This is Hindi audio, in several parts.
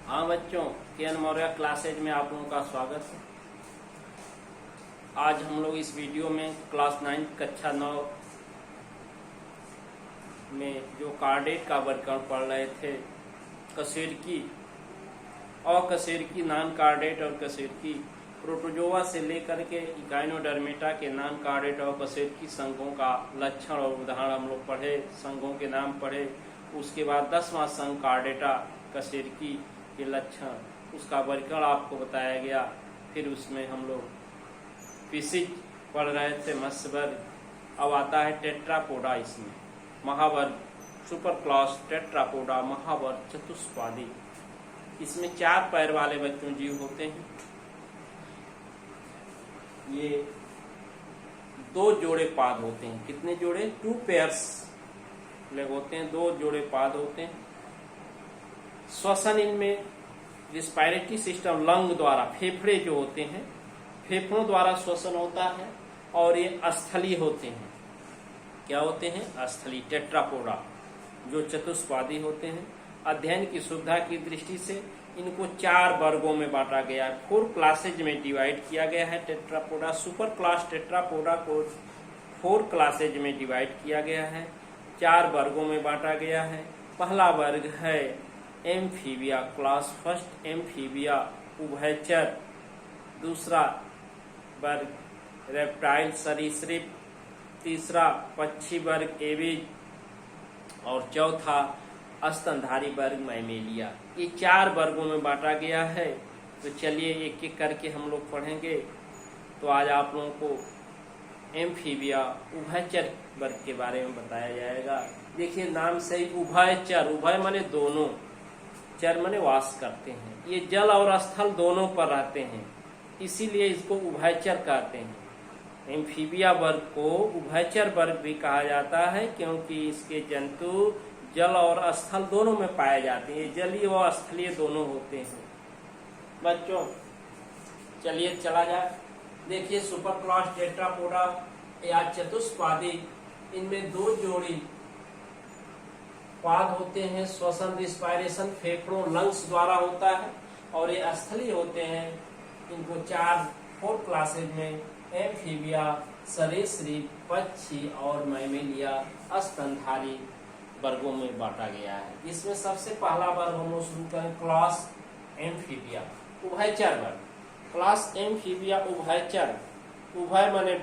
हाँ बच्चों, के.एन. मौर्य क्लासेज में आप लोगों का स्वागत है। आज हम लोग इस वीडियो में क्लास 9 कक्षा 9 में जो कार्डेट का वर्गीकरण पढ़ रहे थे, कशेरुकी और कशेरुकी नॉन कार्डेट और कशेरुकी प्रोटोजोआ से लेकर के इकाइनोडर्मेटा के नॉन कार्डेट और कशेरुकी संघों का लक्षण और उदाहरण हम लोग पढ़े, संघों के नाम पढ़े। उसके बाद 10वां संघ कार्डेटा कशेरुकी के लक्षण, उसका वर्गीकरण आपको बताया गया। फिर उसमें हम लोग फिशिज पढ़ रहे थे, मत्स्य वर्ग। अब आता है टेट्रापोडा, इसमें महावर्ग सुपर क्लास टेट्रापोडा महावर्ग चतुष्पादी। इसमें 4 पैर वाले बच्चों जीव होते हैं। ये 2 जोड़े पाद होते हैं। कितने जोड़े? 2 पेयर्स लेग होते हैं, 2 जोड़े पाद होते हैं। श्वसन इनमें रिस्पायरेटरी सिस्टम लंग द्वारा, फेफड़े जो होते हैं, फेफड़ों द्वारा श्वसन होता है। और ये स्थली होते हैं। क्या होते हैं? स्थली टेट्रापोडा, जो चतुष्पादी होते हैं। अध्ययन की सुविधा की दृष्टि से इनको 4 वर्गों में बांटा गया है। 4 क्लासेज में डिवाइड किया गया है टेट्रापोडा। सुपर क्लास टेट्रापोडा को 4 क्लासेज में डिवाइड किया गया है, 4 वर्गों में बांटा गया है। पहला वर्ग है एम्फीबिया, क्लास फर्स्ट एम्फीबिया उभयचर। दूसरा वर्ग रेप्टाइल सरीसृप। तीसरा पक्षी वर्ग एविज। और चौथा स्तनधारी वर्ग मैमेलिया। ये 4 वर्गों में बांटा गया है। तो चलिए एक एक करके हम लोग पढ़ेंगे। तो आज आप लोगों को एम्फीबिया उभयचर वर्ग के बारे में बताया जाएगा। देखिए नाम से ही उभयचर, उभय माने दोनों, चर माने वास करते हैं। ये जल और स्थल दोनों पर रहते हैं, इसीलिए इसको उभयचर कहते हैं। एम्फीबिया वर्ग को उभयचर वर्ग भी कहा जाता है, क्योंकि इसके जंतु जल और स्थल दोनों में पाए जाते हैं। जलीय व स्थलीय दोनों होते हैं। बच्चों चलिए चला जाए। देखिए सुपर क्लास टेट्रापोडा या चतुष्पादी, इनमें 2 जोड़ी पाद होते हैं। श्वसन रिस्पायरेशन फेफड़ों लंग्स द्वारा होता है। और ये स्थलीय होते हैं। इनको 4 क्लासेज में एम्फीबिया, सरीसृप, पक्षी और मैमेलिया स्तनधारी वर्गों में बांटा गया है। इसमें सबसे पहला वर्ग हम लोग शुरू करें, क्लास एम्फीबिया उभयचर वर्ग। क्लास एम्फीबिया उभयचर, उभय माने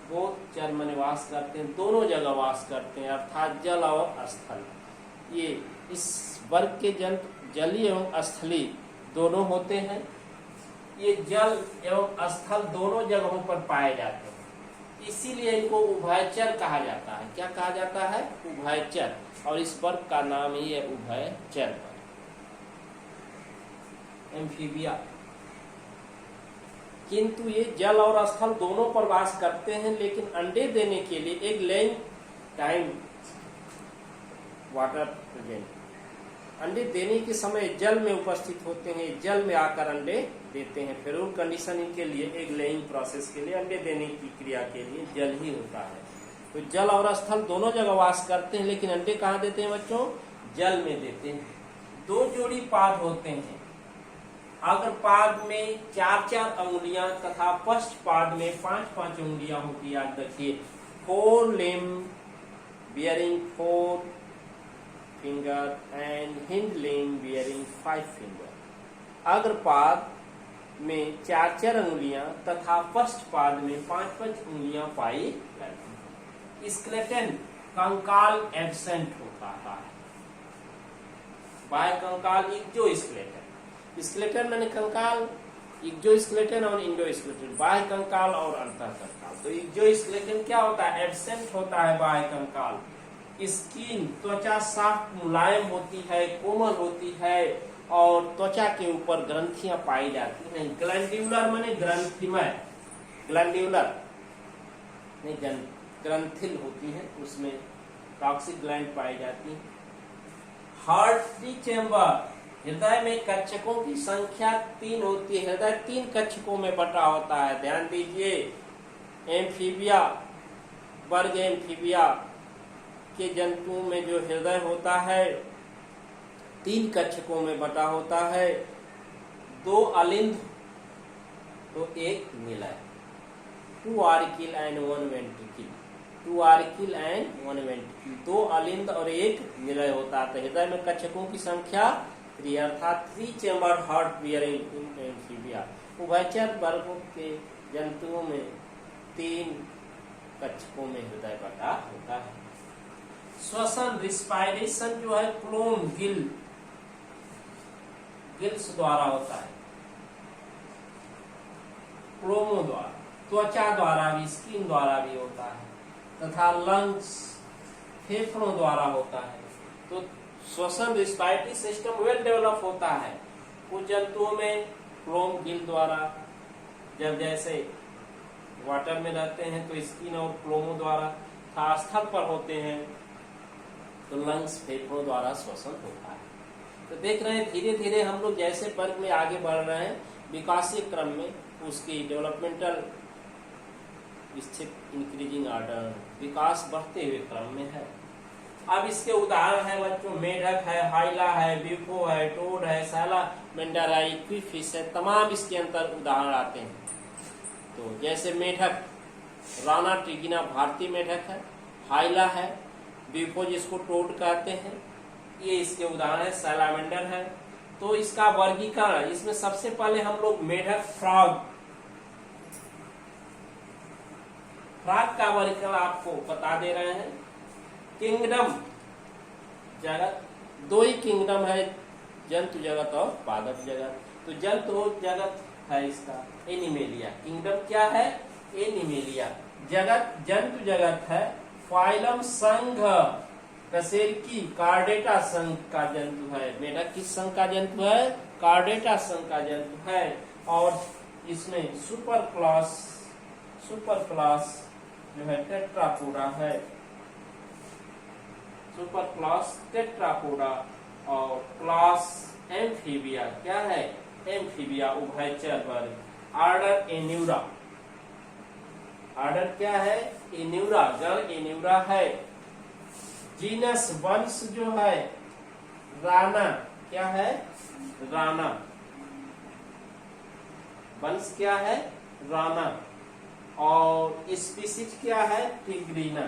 बोथ, चर माने वास करते हैं, दोनों जगह वास करते हैं, अर्थात जल और स्थल। ये इस वर्ग के जंतु जलीय एवं स्थलीय दोनों होते हैं। ये जल एवं स्थल दोनों जगहों पर पाए जाते हैं, इसीलिए इनको उभयचर कहा जाता है। क्या कहा जाता है? उभयचर। और इस वर्ग का नाम ही है उभयचर वर्ग, एम्फीबिया। किंतु ये जल और स्थल दोनों पर वास करते हैं, लेकिन अंडे देने के लिए एक लेइंग टाइम वाटर प्रेजेंट, अंडे देने के समय जल में उपस्थित होते हैं, जल में आकर अंडे देते हैं। फेरोल कंडीशन इनके लिए, एक लेइंग प्रोसेस के लिए, अंडे देने की क्रिया के लिए जल ही होता है। तो जल और स्थल दोनों जगह वास करते हैं, लेकिन अंडे कहाँ देते हैं बच्चों? जल में देते हैं। 2 जोड़ी पाद होते हैं। अगर पाद में 4-4 अंगुलियां तथा पश्च पाद में 5-5 अंगुलियां होती, याद रखिए। 4 limb bearing 4 finger and hind limb bearing 5 finger। अग्र पाद में 4-4 अंगुलियां तथा पश्च पाद में 5-5 अंगुलियां पाई जाती हैं। स्केलेटन कंकाल एब्सेंट होता है। बाह्य कंकाल इक्जो स्केलेटन, स्केलेटन माने कंकाल, इक्जो स्केलेटन और इंडो स्केलेटन, बाह्य कंकाल और अंतः कंकाल। तो इक्जो स्केलेटन क्या होता है? एब्सेंट होता है बाह्य कंकाल। स्किन, त्वचा साफ मुलायम होती है, कोमल होती है, और त्वचा के ऊपर ग्रंथियां पाई जाती हैं। ग्लैंड्यूलर माने ग्रंथिमय, ग्लैंड्यूलर नहीं ग्रंथिल होती है, उसमें टॉक्सिक ग्लैंड पाई जाती है। हार्ट चैम्बर, हृदय में कक्षकों की संख्या 3 होती है। हृदय 3 कक्षकों में बटा होता है। ध्यान दीजिए, एम्फीबिया वर्ग एम्फीबिया के जंतुओं में जो हृदय होता है 3 कक्षकों में बटा होता है, 2 अलिंद तो 1 निलय, 2 आर्किल एंड 1 वेंट्रिकल, 2 आर्किल एंड 1 वेंट्रिकल, 2 अलिंद और 1 निलय होता है। तो हृदय में कक्षकों की संख्या 3 अर्थात 3 चैम्बर हार्ट बियरिंग एम्फीबिया। उभयचर वर्गों के जंतुओं में 3 कक्षकों में हृदय बटा होता है। श्वसन रिस्पायरेशन जो है क्लोम गिल्स द्वारा होता है, क्लोमों द्वारा, त्वचा द्वारा भी, स्किन द्वारा भी होता है, तथा लंग्स फेफड़ों द्वारा होता है। तो श्वसन रिस्पायरेटरी सिस्टम वेल डेवलप होता है। कुछ जंतुओं में क्लोम गिल द्वारा, जब जैसे वाटर में रहते हैं तो स्किन और क्लोमों द्वारा, था स्थल पर होते हैं तो लंग्स फेफड़ों द्वारा श्वसन होता है। तो देख रहे हैं धीरे धीरे हम लोग जैसे वर्ग में आगे बढ़ रहे हैं विकासीय क्रम में, उसकी डेवलपमेंटल स्थित इंक्रीजिंग ऑर्डर, विकास बढ़ते हुए क्रम में है। अब इसके उदाहरण है बच्चों, मेढक है, हाइला है, ब्यूको है, टोड है, सालामेंडर है, इक्विफिश है, तमाम इसके अंतर उदाहरण आते हैं। तो जैसे मेढक, राना ट्रिगिना भारतीय मेढक है, हाइला है, ब्यूको जिसको टोड कहते हैं, ये इसके उदाहरण है, सालामेंडर है। तो इसका वर्गीकरण, इसमें सबसे पहले हम लोग मेढक फ्रॉग का वर्गीकरण आपको बता दे रहे हैं। किंगडम जगत, 2 ही किंगडम है, जंतु जगत और पादप जगत। तो जंतु जगत है इसका एनिमेलिया, किंगडम क्या है? एनिमेलिया। जगत जंतु जगत है, फाइलम संघ कशेरुकी कार्डेटा संघ का जंतु है। मेढक किस संघ का जंतु है? कार्डेटा संघ का जंतु है। और इसमें सुपर क्लास जो है टेट्रापोडा है, सुपर क्लास टेट्रापोडा। और क्लास एम्फीबिया क्या है? एम्फीबिया उभयचर वर्ग। ऑर्डर एन्यूरा, ऑर्डर क्या है? एन्यूरा, गण एन्यूरा है। जीनस वंश जो है राना, क्या है? राना, वंश क्या है? राना। और स्पीसीज क्या है? टिग्रीना,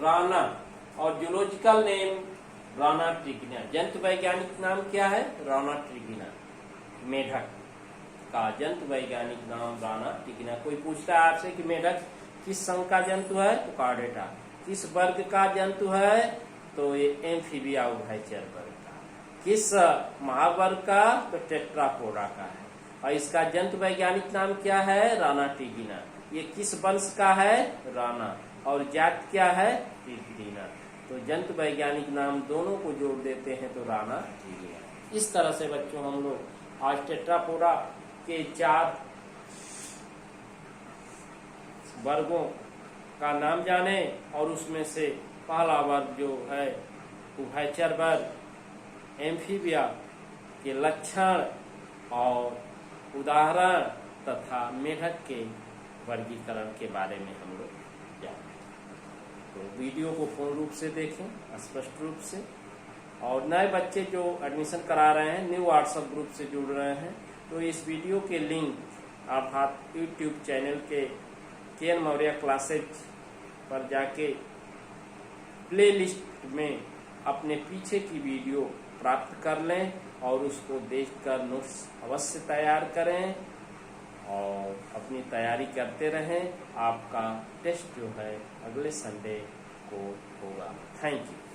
राना। और जूलॉजिकल नेम राना ट्रिगिना। जंतु वैज्ञानिक नाम क्या है? राना ट्रिगिना। मेढक का जंतु वैज्ञानिक नाम राना ट्रिगिना। कोई पूछता है आपसे कि मेढक किस संघ का जंतु है? तो कार्डेटा। किस वर्ग का जंतु है? तो ये एम्फीबिया उभयचर वर्ग का। किस महावर्ग का? तो टेट्रापोडा का है। और इसका जंतु वैज्ञानिक नाम क्या है? राना ट्रिगिना। ये किस वंश का है? राना। और जात क्या है? ट्रिगिना। तो जंतु वैज्ञानिक नाम दोनों को जोड़ देते हैं तो राना ट्रिगिना। इस तरह से बच्चों हम लोग आज टेट्रापोडा के 4 वर्गों का नाम जाने, और उसमें से पहला वर्ग जो है उभयचर वर्ग, एम्फीबिया के लक्षण और उदाहरण तथा मेढक के वर्गीकरण के बारे में हम लोग जाने। तो वीडियो को पूर्ण रूप से देखें, स्पष्ट रूप से। और नए बच्चे जो एडमिशन करा रहे हैं, न्यू व्हाट्सएप ग्रुप से जुड़ रहे हैं, तो इस वीडियो के लिंक आप यूट्यूब चैनल के केएन मौर्य क्लासेज पर जाके प्लेलिस्ट में अपने पीछे की वीडियो प्राप्त कर लें और उसको देखकर नोट्स अवश्य तैयार करें और अपनी तैयारी करते रहें। आपका टेस्ट जो है अगले संडे को होगा। Thank you.